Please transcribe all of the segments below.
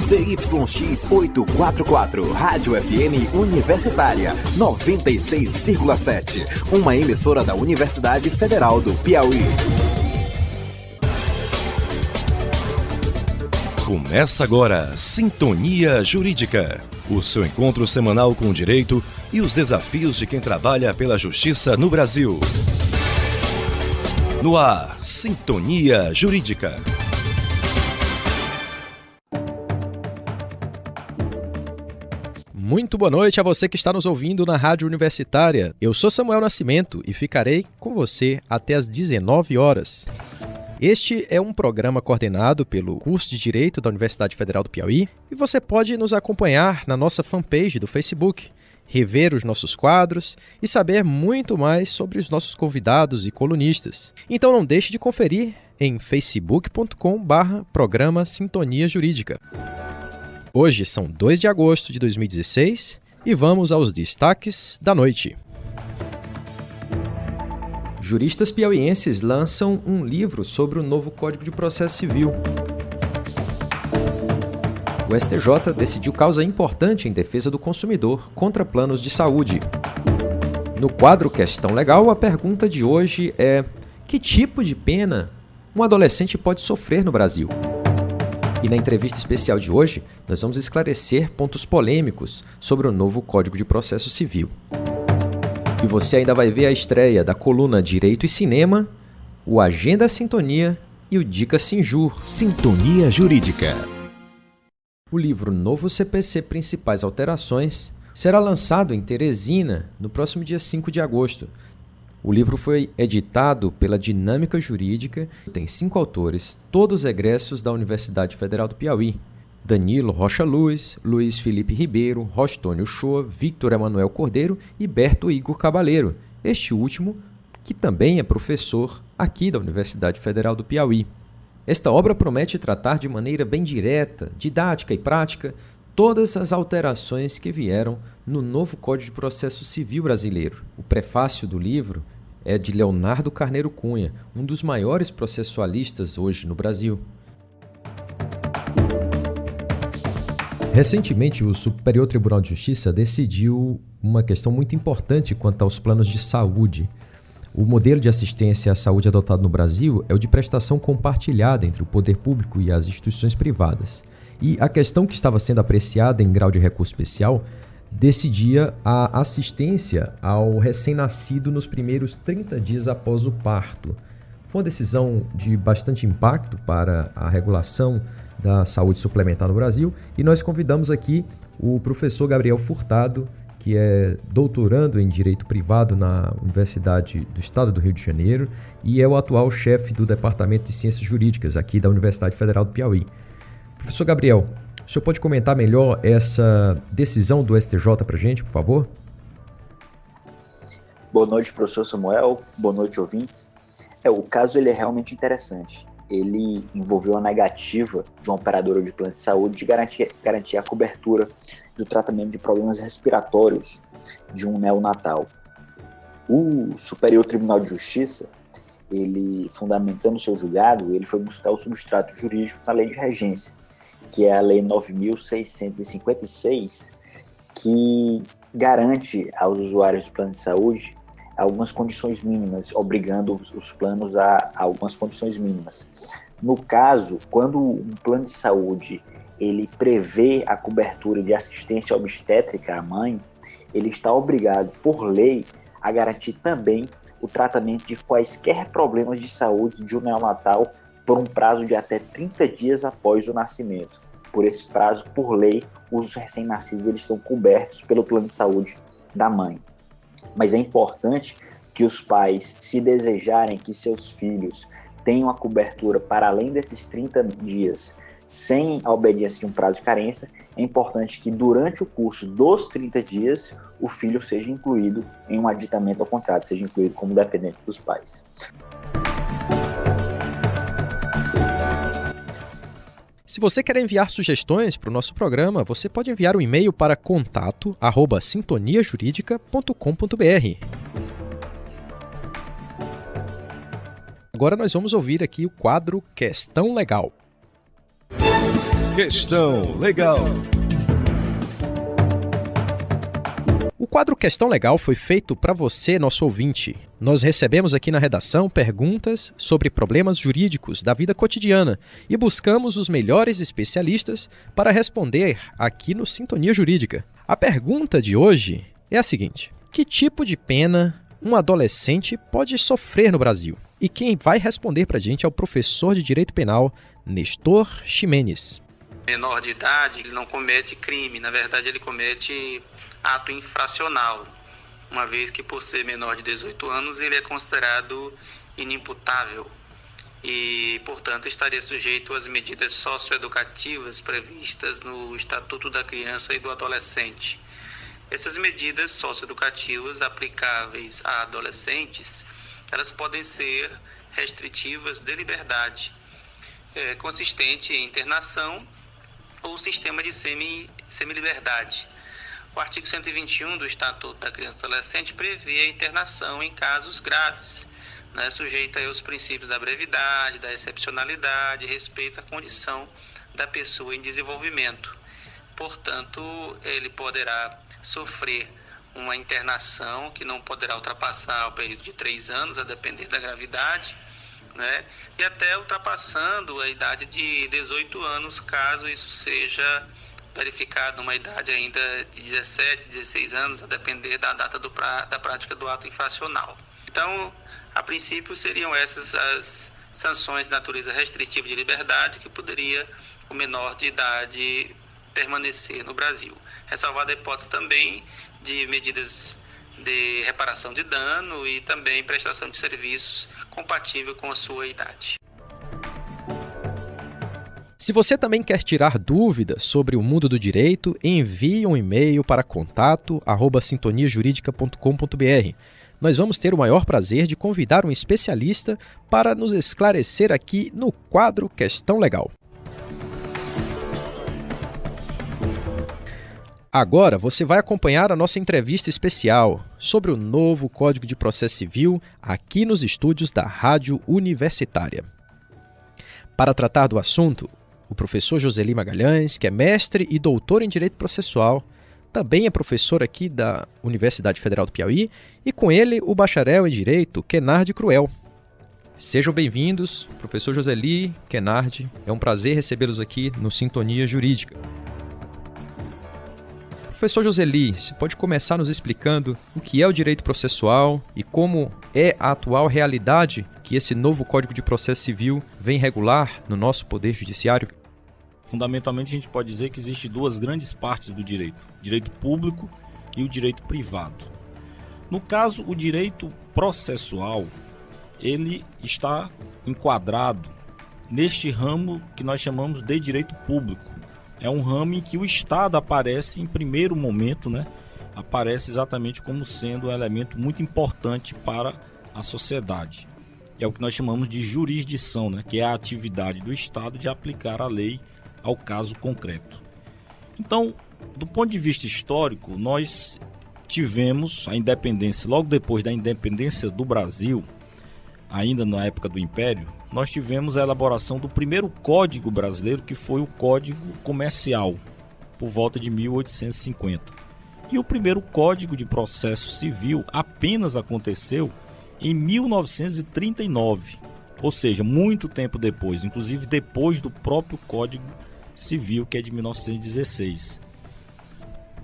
ZYX 844, Rádio FM Universitária 96,7. Uma emissora da Universidade Federal do Piauí. Começa agora Sintonia Jurídica, o seu encontro semanal com o direito e os desafios de quem trabalha pela justiça no Brasil. No ar, Sintonia Jurídica. Muito boa noite a você que está nos ouvindo na Rádio Universitária. Eu sou Samuel Nascimento e ficarei com você até às 19 horas. Este é um programa coordenado pelo curso de Direito da Universidade Federal do Piauí e você pode nos acompanhar na nossa fanpage do Facebook, rever os nossos quadros e saber muito mais sobre os nossos convidados e colunistas. Então não deixe de conferir em facebook.com/programa Sintonia Jurídica. Hoje são 2 de agosto de 2016 e vamos aos destaques da noite. Juristas piauienses lançam um livro sobre o novo Código de Processo Civil. O STJ decidiu causa importante em defesa do consumidor contra planos de saúde. No quadro Questão Legal, a pergunta de hoje é: que tipo de pena um adolescente pode sofrer no Brasil? E na entrevista especial de hoje, nós vamos esclarecer pontos polêmicos sobre o novo Código de Processo Civil. E você ainda vai ver a estreia da coluna Direito e Cinema, o Agenda Sintonia e o Dica Sinjur. Sintonia Jurídica. O livro Novo CPC Principais Alterações será lançado em Teresina no próximo dia 5 de agosto. O livro foi editado pela Dinâmica Jurídica e tem 5 autores, todos egressos da Universidade Federal do Piauí: Danilo Rocha Luz, Luiz Felipe Ribeiro, Rostônio Shoa, Victor Emanuel Cordeiro e Berto Igor Cabaleiro, este último que também é professor aqui da Universidade Federal do Piauí. Esta obra promete tratar de maneira bem direta, didática e prática todas as alterações que vieram no novo Código de Processo Civil brasileiro. O prefácio do livro é de Leonardo Carneiro Cunha, um dos maiores processualistas hoje no Brasil. Recentemente, o Superior Tribunal de Justiça decidiu uma questão muito importante quanto aos planos de saúde. O modelo de assistência à saúde adotado no Brasil é o de prestação compartilhada entre o poder público e as instituições privadas. E a questão que estava sendo apreciada em grau de recurso especial decidia a assistência ao recém-nascido nos primeiros 30 dias após o parto. Foi uma decisão de bastante impacto para a regulação da saúde suplementar no Brasil e nós convidamos aqui o professor Gabriel Furtado, que é doutorando em Direito Privado na Universidade do Estado do Rio de Janeiro e é o atual chefe do Departamento de Ciências Jurídicas aqui da Universidade Federal do Piauí. Professor Gabriel, o senhor pode comentar melhor essa decisão do STJ para a gente, por favor? Boa noite, professor Samuel. Boa noite, ouvintes. O caso ele é realmente interessante. Ele envolveu a negativa de uma operadora de plano de saúde de garantir a cobertura do tratamento de problemas respiratórios de um neonatal. O Superior Tribunal de Justiça, ele, fundamentando seu julgado, ele foi buscar o substrato jurídico na lei de regência, que é a Lei 9.656, que garante aos usuários de plano de saúde algumas condições mínimas, obrigando os planos a algumas condições mínimas. No caso, quando um plano de saúde ele prevê a cobertura de assistência obstétrica à mãe, ele está obrigado, por lei, a garantir também o tratamento de quaisquer problemas de saúde de um neonatal por um prazo de até 30 dias após o nascimento. Por esse prazo, por lei, os recém-nascidos eles são cobertos pelo plano de saúde da mãe. Mas é importante que os pais, se desejarem que seus filhos tenham a cobertura para além desses 30 dias, sem a obediência de um prazo de carência, é importante que durante o curso dos 30 dias, o filho seja incluído em um aditamento ao contrato, seja incluído como dependente dos pais. Se você quer enviar sugestões para o nosso programa, você pode enviar um e-mail para contato@sintoniajuridica.com.br. Agora nós vamos ouvir aqui o quadro Questão Legal. Questão Legal. O quadro Questão Legal foi feito para você, nosso ouvinte. Nós recebemos aqui na redação perguntas sobre problemas jurídicos da vida cotidiana e buscamos os melhores especialistas para responder aqui no Sintonia Jurídica. A pergunta de hoje é a seguinte: que tipo de pena um adolescente pode sofrer no Brasil? E quem vai responder para a gente é o professor de Direito Penal, Nestor Ximenes. Menor de idade, ele não comete crime, na verdade ele comete ato infracional, uma vez que por ser menor de 18 anos ele é considerado inimputável e, portanto, estaria sujeito às medidas socioeducativas previstas no Estatuto da Criança e do Adolescente. Essas medidas socioeducativas aplicáveis a adolescentes, elas podem ser restritivas de liberdade, consistente em internação ou sistema de semiliberdade. O artigo 121 do Estatuto da Criança e do Adolescente prevê a internação em casos graves, sujeita aos princípios da brevidade, da excepcionalidade, respeito à condição da pessoa em desenvolvimento. Portanto, ele poderá sofrer uma internação que não poderá ultrapassar o período de 3 anos, a depender da gravidade, e até ultrapassando a idade de 18 anos, caso isso seja verificado numa idade ainda de 17, 16 anos, a depender da data da prática do ato infracional. Então, a princípio, seriam essas as sanções de natureza restritiva de liberdade que poderia o menor de idade permanecer no Brasil. Ressalvada a hipótese também de medidas de reparação de dano e também prestação de serviços compatível com a sua idade. Se você também quer tirar dúvidas sobre o mundo do direito, envie um e-mail para contato@sintoniajurídica.com.br. Nós vamos ter o maior prazer de convidar um especialista para nos esclarecer aqui no quadro Questão Legal. Agora você vai acompanhar a nossa entrevista especial sobre o novo Código de Processo Civil aqui nos estúdios da Rádio Universitária. Para tratar do assunto, o professor Joseli Magalhães, que é mestre e doutor em Direito Processual, também é professor aqui da Universidade Federal do Piauí, e com ele o bacharel em Direito, Kenardi Cruel. Sejam bem-vindos, professor Joseli, Kenardi. É um prazer recebê-los aqui no Sintonia Jurídica. Professor Joseli, você pode começar nos explicando o que é o direito processual e como é a atual realidade que esse novo Código de Processo Civil vem regular no nosso Poder Judiciário? Fundamentalmente, a gente pode dizer que existem 2 grandes partes do direito: o direito público e o direito privado. No caso, o direito processual, ele está enquadrado neste ramo que nós chamamos de direito público. É um ramo em que o Estado aparece em primeiro momento, aparece exatamente como sendo um elemento muito importante para a sociedade. É o que nós chamamos de jurisdição, que é a atividade do Estado de aplicar a lei ao caso concreto. Então, do ponto de vista histórico, nós tivemos a independência, logo depois da independência do Brasil, ainda na época do Império, nós tivemos a elaboração do primeiro Código Brasileiro, que foi o Código Comercial, por volta de 1850. E o primeiro Código de Processo Civil apenas aconteceu em 1939, ou seja, muito tempo depois, inclusive depois do próprio Código Civil, que é de 1916.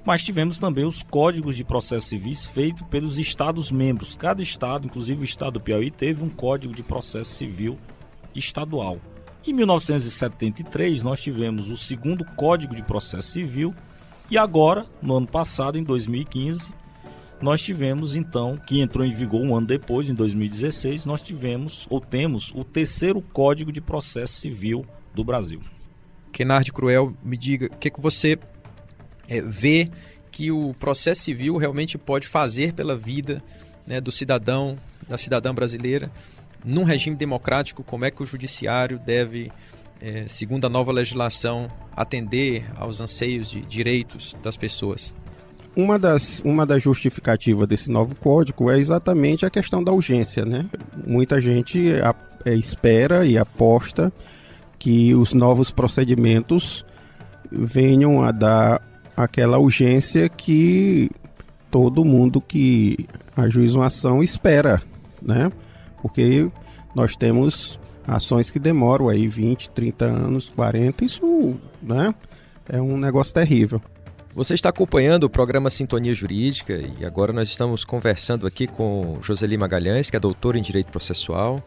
Mas tivemos também os códigos de processos civis feitos pelos estados-membros. Cada estado, inclusive o estado do Piauí, teve um código de processo civil estadual. Em 1973, nós tivemos o segundo Código de Processo Civil e agora, no ano passado, em 2015, nós tivemos então, que entrou em vigor um ano depois, em 2016, nós temos o terceiro Código de Processo Civil do Brasil. Kenardi Cruel, me diga, o que você vê que o processo civil realmente pode fazer pela vida do cidadão, da cidadã brasileira, num regime democrático? Como é que o judiciário deve, segundo a nova legislação, atender aos anseios de direitos das pessoas? Uma das justificativas desse novo código é exatamente a questão da urgência, Muita gente espera e aposta que os novos procedimentos venham a dar aquela urgência que todo mundo que ajuiza uma ação espera, né? Porque nós temos ações que demoram aí 20, 30 anos, 40, isso, né, é um negócio terrível. Você está acompanhando o programa Sintonia Jurídica e agora nós estamos conversando aqui com Joseli Magalhães, que é doutora em Direito Processual,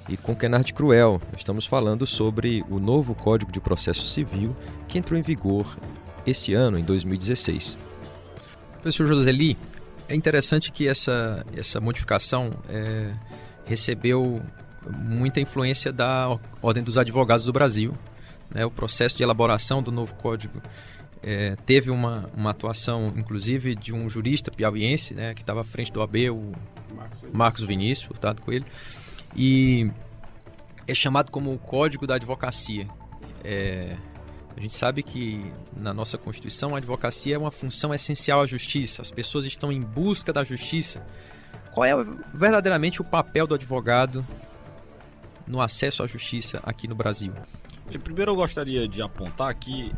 e com Kennard Cruel. Estamos falando sobre o novo Código de Processo Civil que entrou em vigor esse ano, em 2016. Professor Joseli, é interessante que essa modificação recebeu muita influência da Ordem dos Advogados do Brasil, né? O processo de elaboração do novo código teve uma atuação, inclusive, de um jurista piauiense, né, que estava à frente do AB, o Marcos Vinícius Furtado Coelho, e é chamado como o Código da Advocacia. A gente sabe que na nossa Constituição a advocacia é uma função essencial à justiça, as pessoas estão em busca da justiça. Qual é verdadeiramente o papel do advogado no acesso à justiça aqui no Brasil? Primeiro eu gostaria de apontar que,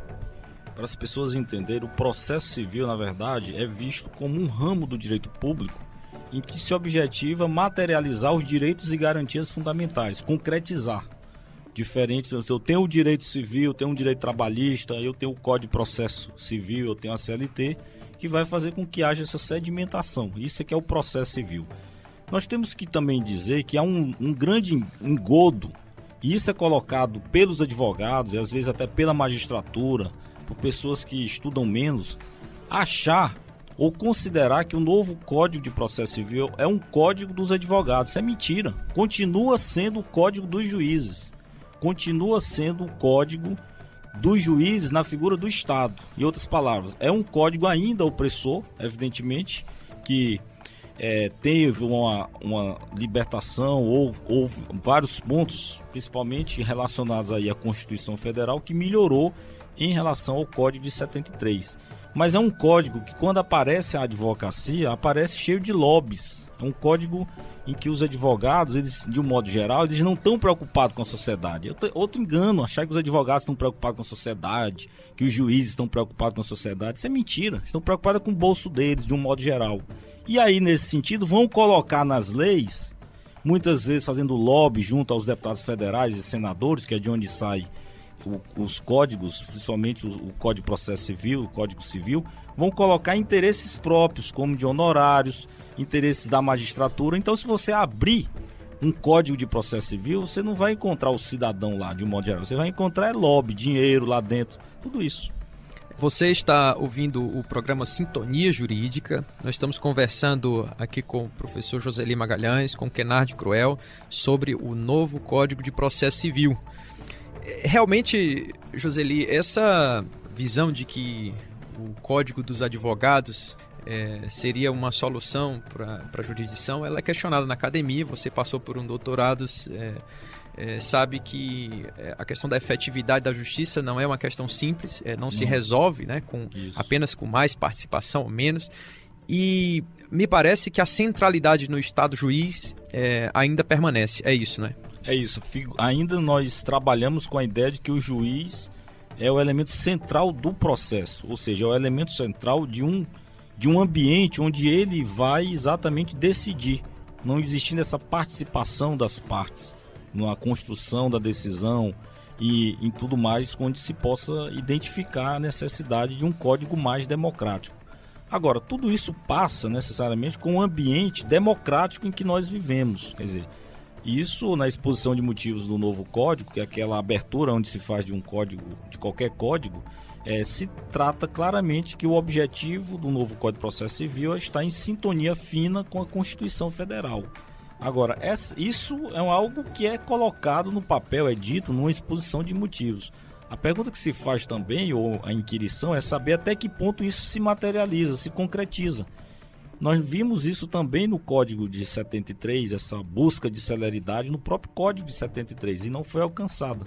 para as pessoas entenderem, o processo civil, na verdade, é visto como um ramo do direito público em que se objetiva materializar os direitos e garantias fundamentais, concretizar. Diferente, se eu tenho o direito civil, eu tenho um direito trabalhista, eu tenho o Código de Processo Civil, eu tenho a CLT, que vai fazer com que haja essa sedimentação. Isso é que é o processo civil. Nós temos que também dizer que há um grande engodo, e isso é colocado pelos advogados, e às vezes até pela magistratura, por pessoas que estudam menos, achar ou considerar que o novo Código de Processo Civil é um código dos advogados. Isso é mentira. Continua sendo o código dos juízes. Continua sendo o código dos juízes na figura do Estado. Em outras palavras, é um código ainda opressor, evidentemente, que teve uma libertação ou vários pontos, principalmente relacionados aí à Constituição Federal, que melhorou em relação ao Código de 73. Mas é um código que, quando aparece a advocacia, aparece cheio de lobbies. É um código em que os advogados, eles, de um modo geral, eles não estão preocupados com a sociedade. Outro engano, achar que os advogados estão preocupados com a sociedade, que os juízes estão preocupados com a sociedade. Isso é mentira. Estão preocupados com o bolso deles, de um modo geral. E aí, nesse sentido, vão colocar nas leis, muitas vezes fazendo lobby junto aos deputados federais e senadores, que é de onde sai os códigos, principalmente o Código de Processo Civil, o Código Civil, vão colocar interesses próprios, como de honorários, interesses da magistratura. Então, se você abrir um Código de Processo Civil, você não vai encontrar o cidadão lá, de um modo geral. Você vai encontrar lobby, dinheiro lá dentro, tudo isso. Você está ouvindo o programa Sintonia Jurídica. Nós estamos conversando aqui com o professor Joseli Magalhães, com Kennard Cruel, sobre o novo Código de Processo Civil. Realmente, Joseli, essa visão de que o Código dos Advogados seria uma solução para a jurisdição, ela é questionada na academia. Você passou por um doutorado, sabe que a questão da efetividade da justiça não é uma questão simples, não se resolve, né, apenas com mais participação ou menos. E me parece que a centralidade no Estado juiz ainda permanece. É isso, né? É isso. Ainda nós trabalhamos com a ideia de que o juiz é o elemento central do processo, ou seja, é o elemento central de um ambiente onde ele vai exatamente decidir, não existindo essa participação das partes na construção da decisão e em tudo mais, onde se possa identificar a necessidade de um código mais democrático. Agora, tudo isso passa necessariamente com o ambiente democrático em que nós vivemos, quer dizer, isso na exposição de motivos do novo código, que é aquela abertura onde se faz de um código, de qualquer código, se trata claramente que o objetivo do novo Código de Processo Civil é estar em sintonia fina com a Constituição Federal. Agora, isso é algo que é colocado no papel, é dito numa exposição de motivos. A pergunta que se faz também, ou a inquirição, é saber até que ponto isso se materializa, se concretiza. Nós vimos isso também no Código de 73, essa busca de celeridade no próprio Código de 73, e não foi alcançada.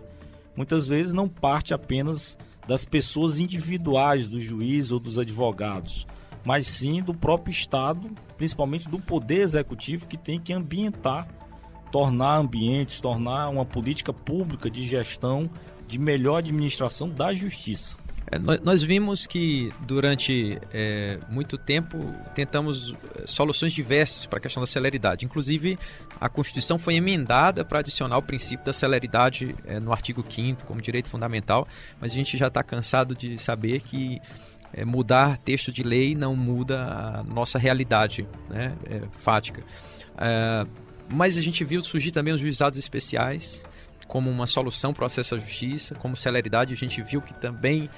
Muitas vezes não parte apenas das pessoas individuais, do juiz ou dos advogados, mas sim do próprio Estado, principalmente do Poder Executivo, que tem que ambientar, tornar ambientes, tornar uma política pública de gestão, de melhor administração da justiça. Nós vimos que durante muito tempo tentamos soluções diversas para a questão da celeridade. Inclusive, a Constituição foi emendada para adicionar o princípio da celeridade no artigo 5º como direito fundamental, mas a gente já está cansado de saber que mudar texto de lei não muda a nossa realidade, né, fática. Mas a gente viu surgir também os juizados especiais como uma solução para o acesso à justiça, como celeridade. A gente viu que também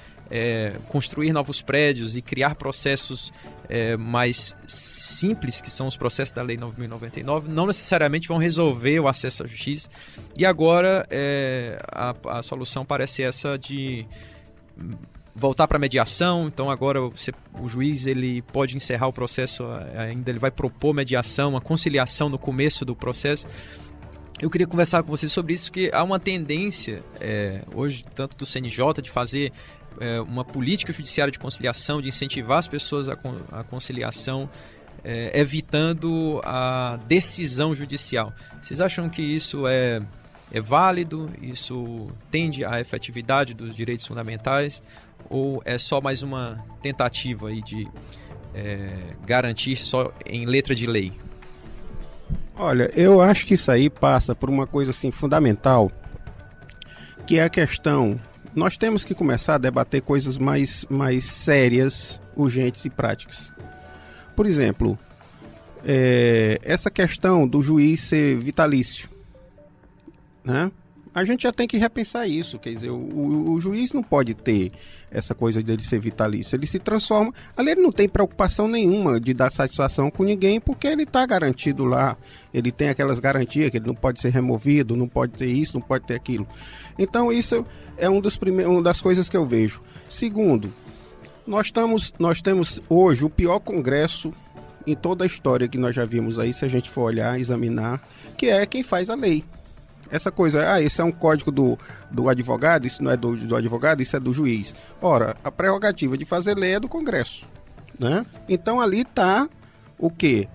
construir novos prédios e criar processos mais simples, que são os processos da Lei 9.099, não necessariamente vão resolver o acesso à justiça. E agora a solução parece essa de voltar para a mediação. Então agora o juiz ele pode encerrar o processo, ainda ele vai propor mediação, uma conciliação no começo do processo. Eu queria conversar com vocês sobre isso, porque há uma tendência hoje, tanto do CNJ, de fazer uma política judiciária de conciliação, de incentivar as pessoas à conciliação, evitando a decisão judicial. Vocês acham que isso é válido? Isso tende à efetividade dos direitos fundamentais? Ou é só mais uma tentativa aí de garantir só em letra de lei? Olha, eu acho que isso aí passa por uma coisa assim fundamental, que é a questão. Nós temos que começar a debater coisas mais sérias, urgentes e práticas. Por exemplo, essa questão do juiz ser vitalício, né? A gente já tem que repensar isso, quer dizer, o juiz não pode ter essa coisa dele ser vitalício, ele se transforma, ali ele não tem preocupação nenhuma de dar satisfação com ninguém, porque ele está garantido lá, ele tem aquelas garantias que ele não pode ser removido, não pode ter isso, não pode ter aquilo. Então isso é uma das coisas que eu vejo. Segundo, nós temos hoje o pior congresso em toda a história que nós já vimos aí, se a gente for olhar, examinar, que é quem faz a lei. Essa coisa, esse é um código do advogado, isso não é do advogado, isso é do juiz. Ora, a prerrogativa de fazer lei é do Congresso, né? Então ali está o quê?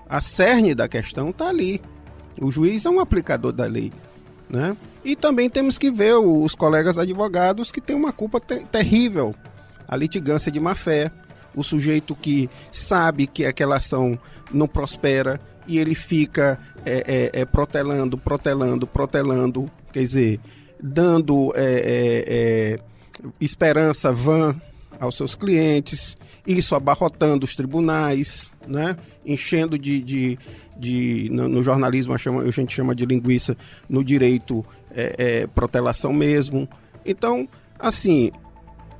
A cerne da questão está ali. O juiz é um aplicador da lei, né? E também temos que ver os colegas advogados que têm uma culpa terrível. A litigância de má-fé, o sujeito que sabe que aquela ação não prospera, e ele fica protelando, quer dizer, dando esperança vã aos seus clientes, isso abarrotando os tribunais, né? Enchendo no jornalismo a gente chama de linguiça, no direito protelação mesmo. Então, assim,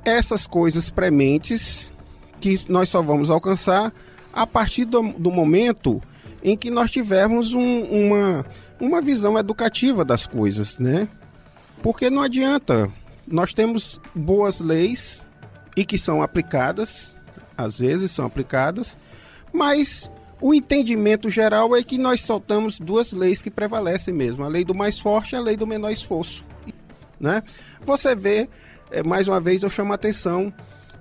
essas coisas prementes que nós só vamos alcançar a partir do momento em que nós tivermos uma visão educativa das coisas, né? Porque não adianta, nós temos boas leis e que são aplicadas, às vezes são aplicadas, mas o entendimento geral é que nós soltamos duas leis que prevalecem mesmo, a lei do mais forte e a lei do menor esforço, né? Você vê, mais uma vez eu chamo a atenção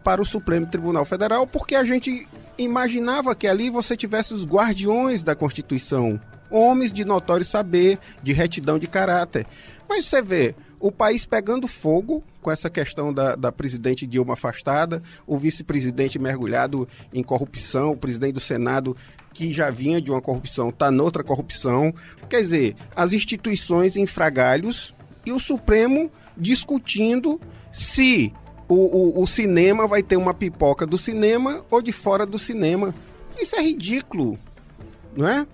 para o Supremo Tribunal Federal, porque a gente imaginava que ali você tivesse os guardiões da Constituição, homens de notório saber, de retidão de caráter. Mas você vê o país pegando fogo com essa questão da presidente Dilma afastada, o vice-presidente mergulhado em corrupção, o presidente do Senado que já vinha de uma corrupção, está noutra corrupção. Quer dizer, as instituições em frangalhos e o Supremo discutindo se o cinema vai ter uma pipoca do cinema ou de fora do cinema. Isso é ridículo, não é?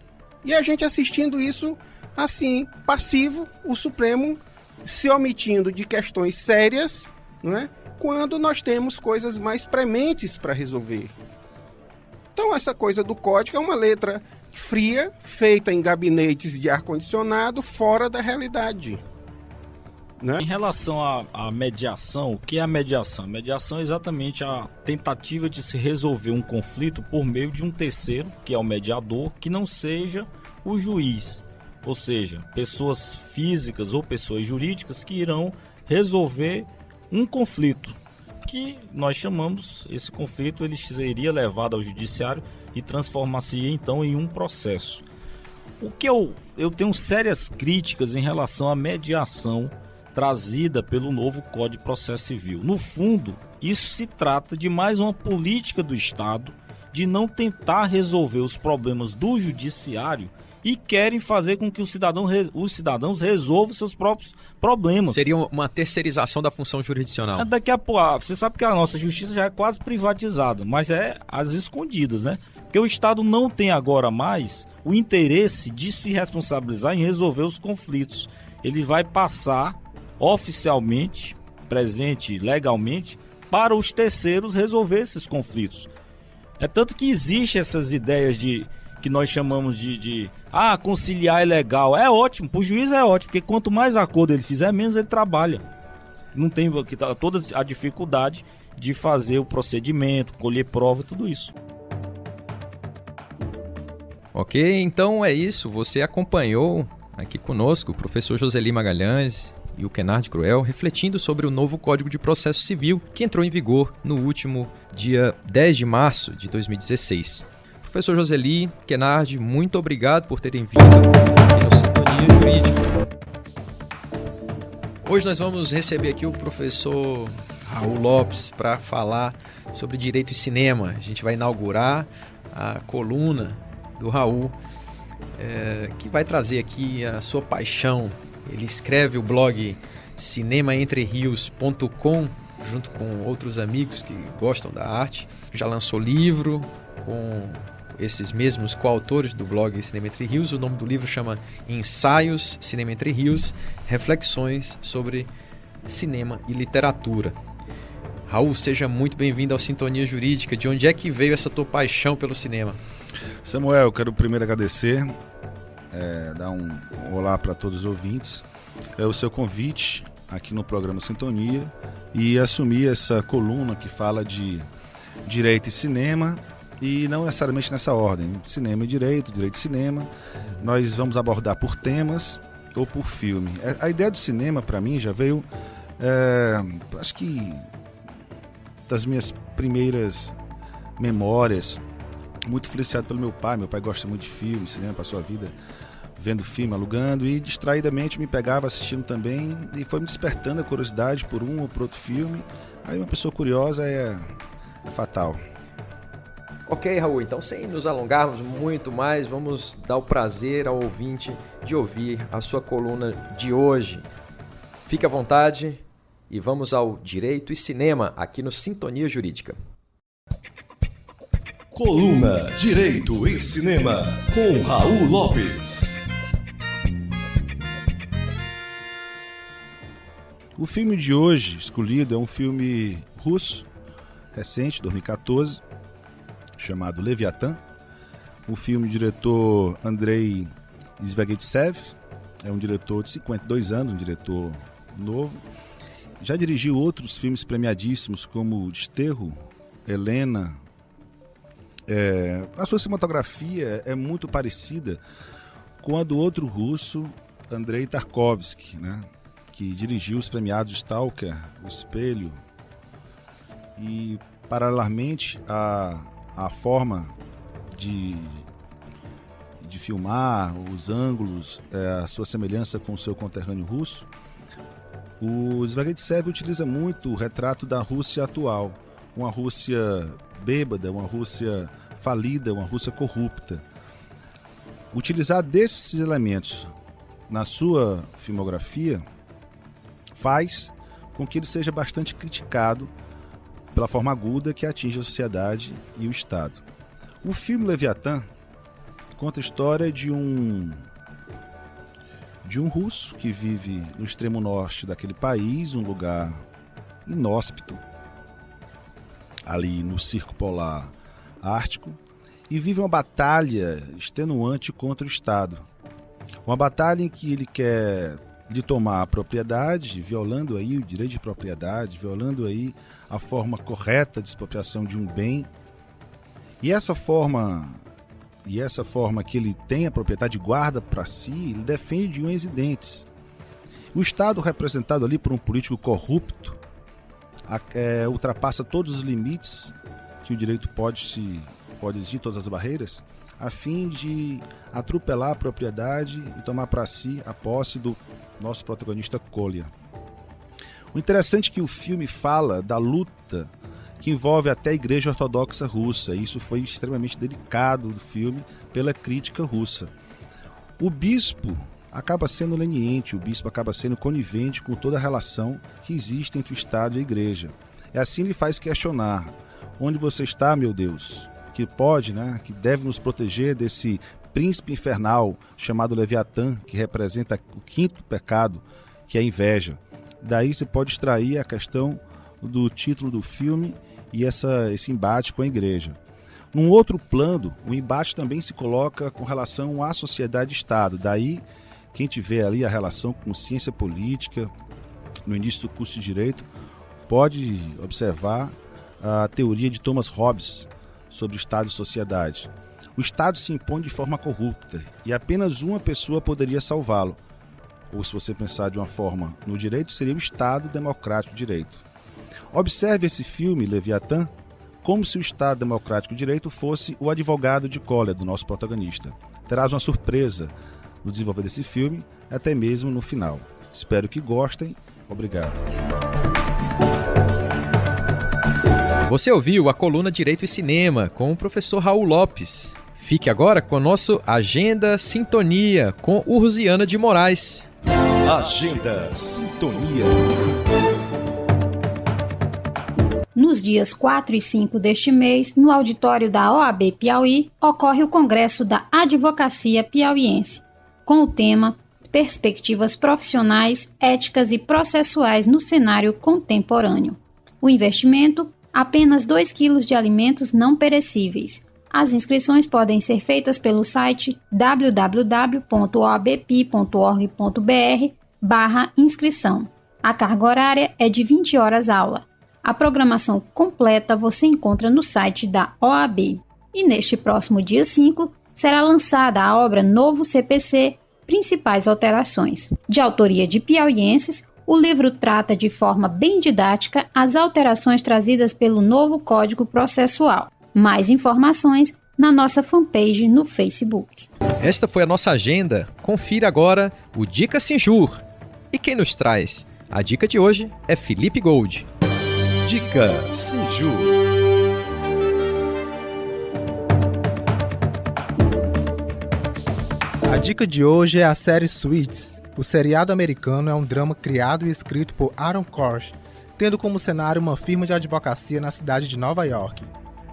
E a gente assistindo isso assim, passivo, o Supremo se omitindo de questões sérias, não é? Quando nós temos coisas mais prementes para resolver. Então essa coisa do código é uma letra fria, feita em gabinetes de ar-condicionado, fora da realidade. Né? Em relação à mediação, o que é a mediação? A mediação é exatamente a tentativa de se resolver um conflito por meio de um terceiro, que é o mediador, que não seja o juiz. Ou seja, pessoas físicas ou pessoas jurídicas que irão resolver um conflito, que nós chamamos, esse conflito ele seria levado ao judiciário e transformar-se então em um processo. O que eu tenho sérias críticas em relação à mediação trazida pelo novo Código de Processo Civil. No fundo, Isso se trata de mais uma política do Estado de não tentar resolver os problemas do judiciário e querem fazer com que os cidadãos resolvam seus próprios problemas. Seria uma terceirização da função jurisdicional. Daqui a pouco, você sabe que a nossa justiça já é quase privatizada, mas é às escondidas, né? Porque o Estado não tem agora mais o interesse de se responsabilizar em resolver os conflitos. Ele vai passar oficialmente, presente legalmente, para os terceiros resolver esses conflitos. É tanto que existem essas ideias que nós chamamos de conciliar é legal. É ótimo, para o juiz é ótimo, porque quanto mais acordo ele fizer, menos ele trabalha. Não tem toda a dificuldade de fazer o procedimento, colher prova, tudo isso. Ok, então é isso. Você acompanhou aqui conosco o professor Joseli Magalhães e o Kennard Cruel refletindo sobre o novo Código de Processo Civil que entrou em vigor no último dia 10 de março de 2016. Professor Joseli, Kennard, muito obrigado por terem vindo aqui no Sintonia Jurídica. Hoje nós vamos receber aqui o professor Raul Lopes para falar sobre direito e cinema. A gente vai inaugurar a coluna do Raul, que vai trazer aqui a sua paixão. Ele escreve o blog cinemaentrerios.com junto com outros amigos que gostam da arte. Já lançou livro com esses mesmos coautores do blog Cinema Entre Rios. O nome do livro chama Ensaios Cinema Entre Rios, Reflexões sobre Cinema e Literatura. Raul, seja muito bem-vindo ao Sintonia Jurídica. De onde é que veio essa tua paixão pelo cinema? Samuel, eu quero primeiro agradecer, dar um olá para todos os ouvintes, o seu convite aqui no programa Sintonia e assumir essa coluna que fala de direito e cinema, e não necessariamente nessa ordem, cinema e direito e cinema. Nós vamos abordar por temas ou por filme. A ideia do cinema para mim já veio, acho que das minhas primeiras memórias, muito influenciado pelo meu pai. Meu pai gosta muito de filme, cinema, passou a vida vendo filme, alugando, e distraidamente me pegava assistindo também, e foi me despertando a curiosidade por um ou por outro filme. Aí uma pessoa curiosa é fatal. Ok, Raul, então sem nos alongarmos muito mais, vamos dar o prazer ao ouvinte de ouvir a sua coluna de hoje. Fique à vontade e vamos ao Direito e Cinema aqui no Sintonia Jurídica. Coluna Direito e Cinema com Raul Lopes. O filme de hoje escolhido é um filme russo, recente, 2014, chamado Leviatã. O filme do diretor Andrei Zvyagintsev, é um diretor de 52 anos, um diretor novo. Já dirigiu outros filmes premiadíssimos como Desterro, Helena. A sua cinematografia é muito parecida com a do outro russo, Andrei Tarkovsky, né? Que dirigiu os premiados Stalker, O Espelho. E, paralelamente, a forma de filmar, os ângulos, a sua semelhança com o seu conterrâneo russo, o Zvyagintsev utiliza muito o retrato da Rússia atual, uma Rússia bêbada, uma Rússia falida, uma Rússia corrupta. Utilizar desses elementos na sua filmografia faz com que ele seja bastante criticado pela forma aguda que atinge a sociedade e o Estado. O filme Leviatã conta a história de um russo que vive no extremo norte daquele país, um lugar inóspito, ali no Circo Polar Ártico, e vive uma batalha extenuante contra o Estado. Uma batalha em que ele quer de tomar a propriedade, violando aí o direito de propriedade, violando aí a forma correta de expropriação de um bem. E essa forma que ele tem a propriedade, guarda para si, ele defende de unhas e dentes. O Estado, representado ali por um político corrupto, ultrapassa todos os limites que o direito pode exigir, todas as barreiras, a fim de atropelar a propriedade e tomar para si a posse do nosso protagonista Kolya. O interessante é que o filme fala da luta que envolve até a Igreja Ortodoxa Russa. Isso foi extremamente delicado do filme pela crítica russa. O bispo acaba sendo leniente, o bispo acaba sendo conivente com toda a relação que existe entre o Estado e a Igreja. E assim ele faz questionar: onde você está, meu Deus? Que pode, que deve nos proteger desse príncipe infernal chamado Leviatã, que representa o quinto pecado, que é a inveja. Daí você pode extrair a questão do título do filme e esse embate com a igreja. Num outro plano, o embate também se coloca com relação à sociedade e Estado. Daí, quem tiver ali a relação com ciência política, no início do curso de Direito, pode observar a teoria de Thomas Hobbes sobre Estado e sociedade. O Estado se impõe de forma corrupta e apenas uma pessoa poderia salvá-lo. Ou, se você pensar de uma forma no direito, seria o Estado Democrático de Direito. Observe esse filme, Leviatã, como se o Estado Democrático de Direito fosse o advogado de Collier, do nosso protagonista. Terás uma surpresa no desenvolver desse filme, até mesmo no final. Espero que gostem. Obrigado. Você ouviu a coluna Direito e Cinema com o professor Raul Lopes. Fique agora com o nosso Agenda Sintonia com Urziana de Moraes. Agenda Sintonia. Nos dias 4 e 5 deste mês, no auditório da OAB Piauí, ocorre o Congresso da Advocacia Piauiense, com o tema Perspectivas Profissionais, Éticas e Processuais no Cenário Contemporâneo. O investimento: apenas 2 quilos de alimentos não perecíveis. As inscrições podem ser feitas pelo site www.oabpi.org.br/inscrição. A carga horária é de 20 horas aula. A programação completa você encontra no site da OAB. E neste próximo dia 5, será lançada a obra Novo CPC, Principais Alterações. De autoria de piauienses, o livro trata de forma bem didática as alterações trazidas pelo novo Código Processual. Mais informações na nossa fanpage no Facebook. Esta foi a nossa agenda. Confira agora o Dica Sinjur. E quem nos traz? A dica de hoje é Felipe Gold. Dica Sinjur. A dica de hoje é a série Suits. O seriado americano é um drama criado e escrito por Aaron Korsh, tendo como cenário uma firma de advocacia na cidade de Nova York.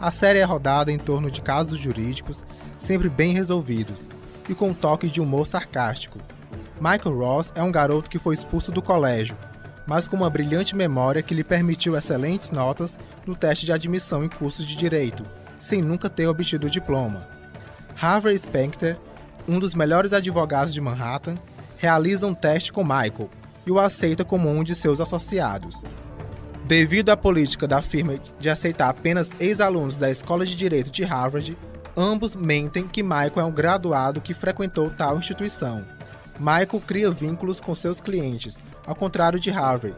A série é rodada em torno de casos jurídicos, sempre bem resolvidos, e com um toque de humor sarcástico. Michael Ross é um garoto que foi expulso do colégio, mas com uma brilhante memória que lhe permitiu excelentes notas no teste de admissão em cursos de direito, sem nunca ter obtido o diploma. Harvey Specter, um dos melhores advogados de Manhattan, realiza um teste com Michael e o aceita como um de seus associados. Devido à política da firma de aceitar apenas ex-alunos da Escola de Direito de Harvard, ambos mentem que Michael é um graduado que frequentou tal instituição. Michael cria vínculos com seus clientes, ao contrário de Harvey,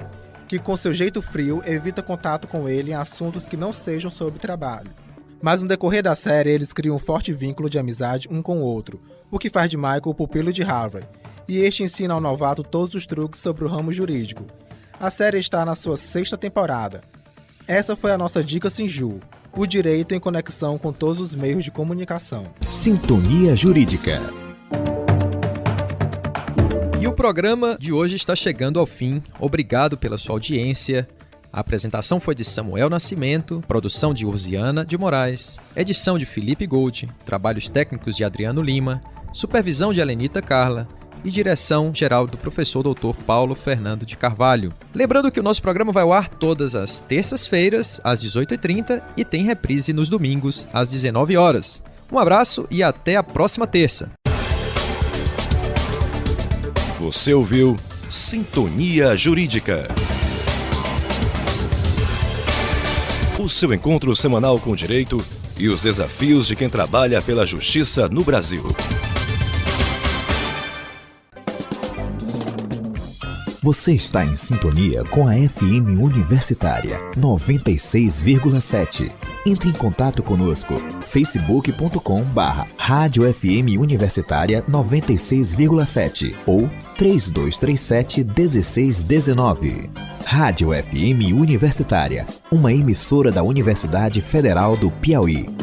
que com seu jeito frio evita contato com ele em assuntos que não sejam sobre trabalho. Mas no decorrer da série eles criam um forte vínculo de amizade um com o outro, o que faz de Michael o pupilo de Harvey, e este ensina ao novato todos os truques sobre o ramo jurídico. A série está na sua 6ª temporada. Essa foi a nossa Dica Sinjur, o direito em conexão com todos os meios de comunicação. Sintonia Jurídica. E o programa de hoje está chegando ao fim. Obrigado pela sua audiência. A apresentação foi de Samuel Nascimento, produção de Urziana de Moraes, edição de Felipe Gold, trabalhos técnicos de Adriano Lima, supervisão de Alenita Carla e direção geral do professor Dr. Paulo Fernando de Carvalho. Lembrando que o nosso programa vai ao ar todas as terças-feiras, às 18h30 e tem reprise nos domingos, às 19 horas. Um abraço e até a próxima terça. Você ouviu Sintonia Jurídica. O seu encontro semanal com o direito e os desafios de quem trabalha pela justiça no Brasil. Você está em sintonia com a FM Universitária 96,7. Entre em contato conosco, facebook.com/Rádio FM Universitária 96,7 ou 3237-1619. Rádio FM Universitária, uma emissora da Universidade Federal do Piauí.